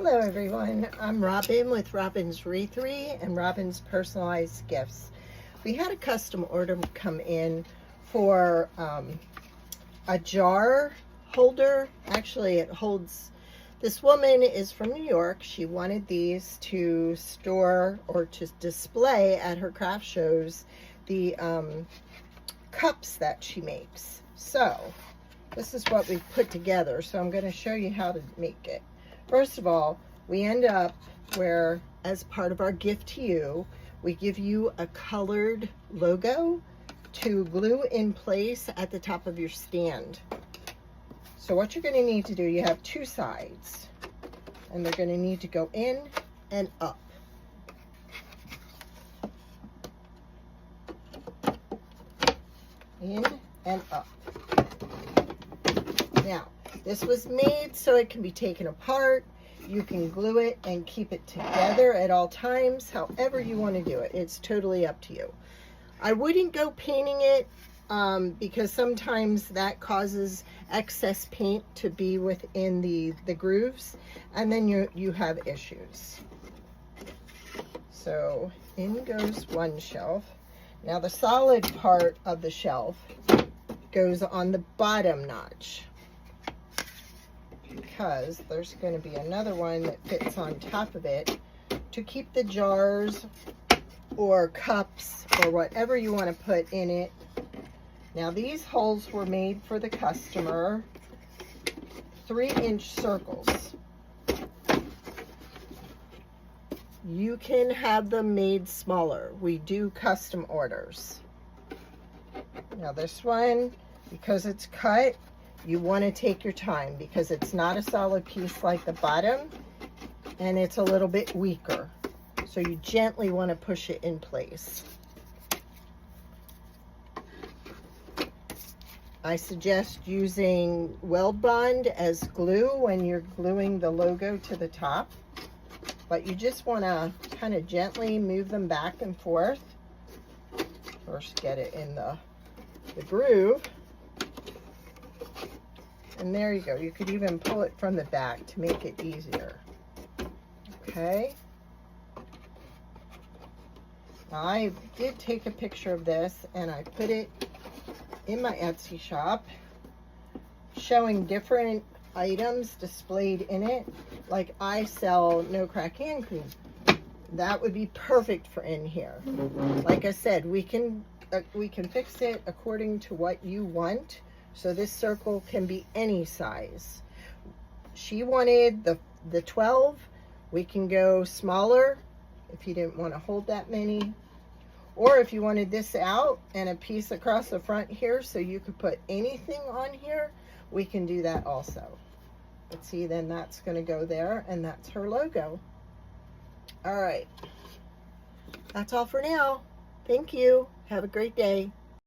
Hello everyone, I'm Robin with Robin's Wreathery and Robin's Personalized Gifts. We had a custom order come in for a jar holder. Actually, it holds, this woman is from New York. She wanted these to store or to display at her craft shows the cups that she makes. So this is what we've put together. So I'm going to show you how to make it. First of all, we end up where, as part of our gift to you, we give you a colored logo to glue in place at the top of your stand. So what you're going to need to do, you have two sides, and they're going to need to go in and up. In and up. Now, this was made so it can be taken apart. You can glue it and keep it together at all times, however you want to do it. It's totally up to you. I wouldn't go painting it because sometimes that causes excess paint to be within the grooves, and then you have issues. So in goes one shelf. Now the solid part of the shelf goes on the bottom notch, because there's going to be another one that fits on top of it to keep the jars or cups or whatever you want to put in it. Now these holes were made for the customer, 3-inch circles. You can have them made smaller. We do custom orders. Now this one, because it's cut, you want to take your time because it's not a solid piece like the bottom, and it's a little bit weaker. So you gently want to push it in place. I suggest using weld bond as glue when you're gluing the logo to the top, but you just want to kind of gently move them back and forth. First, get it in the groove. And there you go. You could even pull it from the back to make it easier. Okay. Now, I did take a picture of this and I put it in my Etsy shop, showing different items displayed in it. Like, I sell no crack hand cream. That would be perfect for in here. Like I said, we can fix it according to what you want. So this circle can be any size. She wanted the 12. We can go smaller if you didn't want to hold that many. Or if you wanted this out and a piece across the front here so you could put anything on here, we can do that also. But see, then that's going to go there, and that's her logo. All right. That's all for now. Thank you. Have a great day.